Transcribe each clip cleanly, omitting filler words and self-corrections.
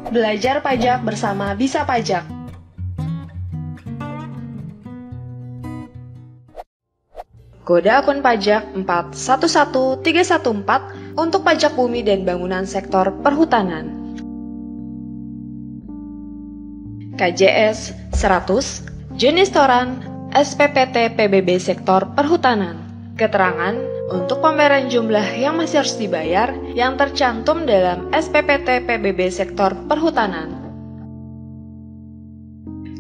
Belajar pajak bersama Bisa Pajak. Kode akun pajak 411314 untuk pajak bumi dan bangunan sektor perhutanan. KJS 100, jenis toran, SPPT PBB sektor perhutanan. Keterangan untuk pembayaran jumlah yang masih harus dibayar yang tercantum dalam SPPT PBB sektor perhutanan.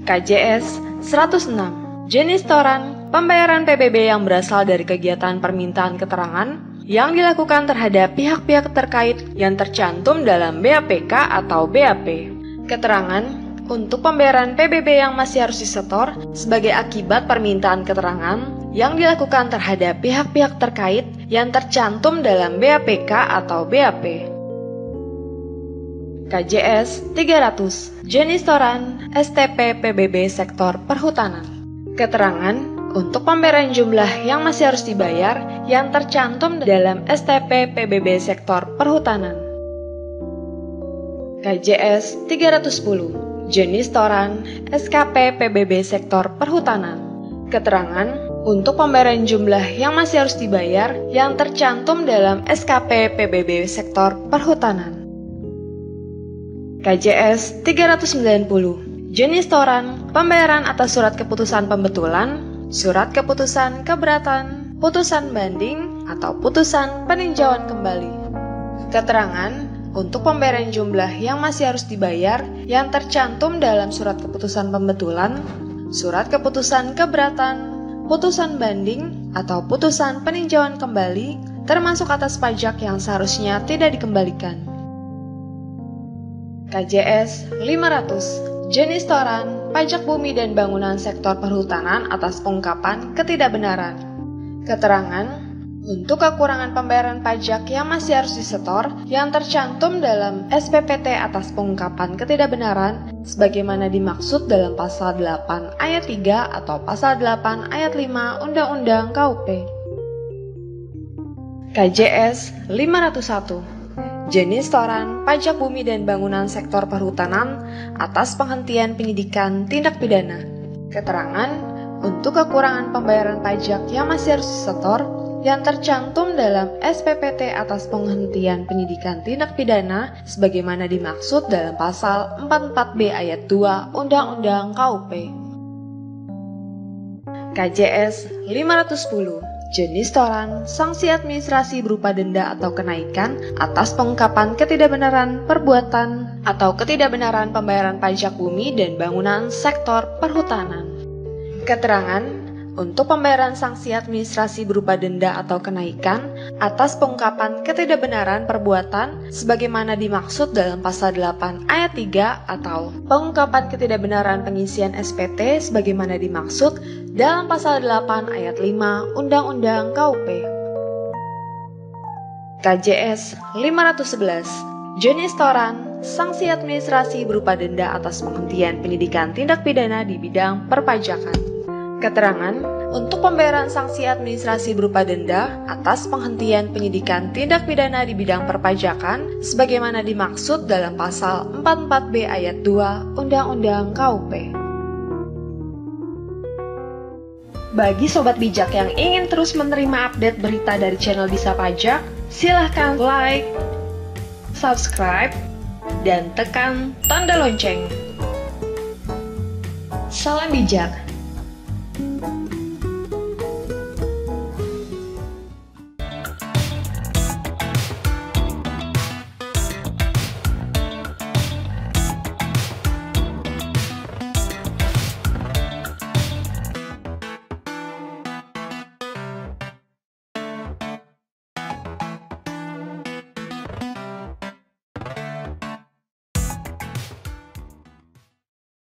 KJS 106, jenis toran, pembayaran PBB yang berasal dari kegiatan permintaan keterangan yang dilakukan terhadap pihak-pihak terkait yang tercantum dalam BAPK atau BAP. Keterangan untuk pembayaran PBB yang masih harus disetor sebagai akibat permintaan keterangan yang dilakukan terhadap pihak-pihak terkait yang tercantum dalam BAPK atau BAP. KJS 300, jenis toran, STP PBB sektor perhutanan. Keterangan untuk pembayaran jumlah yang masih harus dibayar yang tercantum dalam STP PBB sektor perhutanan. KJS 310, jenis toran, SKP PBB sektor perhutanan. Keterangan untuk pembayaran jumlah yang masih harus dibayar yang tercantum dalam SKP PBB sektor perhutanan. KJS 390, jenis toran, pembayaran atas surat keputusan pembetulan, surat keputusan keberatan, putusan banding, atau putusan peninjauan kembali. Keterangan untuk pembayaran jumlah yang masih harus dibayar yang tercantum dalam surat keputusan pembetulan, surat keputusan keberatan, putusan banding, atau putusan peninjauan kembali, termasuk atas pajak yang seharusnya tidak dikembalikan. KJS 500, jenis toran, pajak bumi dan bangunan sektor perhutanan atas pengungkapan ketidakbenaran. Keterangan untuk kekurangan pembayaran pajak yang masih harus disetor yang tercantum dalam SPPT atas pengungkapan ketidakbenaran sebagaimana dimaksud dalam pasal 8 ayat 3 atau pasal 8 ayat 5 Undang-Undang KUP. KJS 501, jenis toran, pajak bumi dan bangunan sektor perhutanan atas penghentian penyidikan tindak pidana. Keterangan untuk kekurangan pembayaran pajak yang masih harus disetor yang tercantum dalam SPPT atas penghentian penyidikan tindak pidana sebagaimana dimaksud dalam pasal 44B ayat 2 Undang-Undang KUP. KJS 510, jenis toran, sanksi administrasi berupa denda atau kenaikan atas pengungkapan ketidakbenaran perbuatan atau ketidakbenaran pembayaran pajak bumi dan bangunan sektor perhutanan. Keterangan untuk pembayaran sanksi administrasi berupa denda atau kenaikan atas pengungkapan ketidakbenaran perbuatan sebagaimana dimaksud dalam pasal 8 ayat 3 atau pengungkapan ketidakbenaran pengisian SPT sebagaimana dimaksud dalam pasal 8 ayat 5 Undang-Undang KUP. KJS 511, jenis toran, sanksi administrasi berupa denda atas penghentian penyidikan tindak pidana di bidang perpajakan. Keterangan untuk pembayaran sanksi administrasi berupa denda atas penghentian penyidikan tindak pidana di bidang perpajakan sebagaimana dimaksud dalam pasal 44B ayat 2 Undang-Undang KUP. Bagi sobat bijak yang ingin terus menerima update berita dari channel Bisa Pajak, silahkan like, subscribe, dan tekan tanda lonceng. Salam bijak.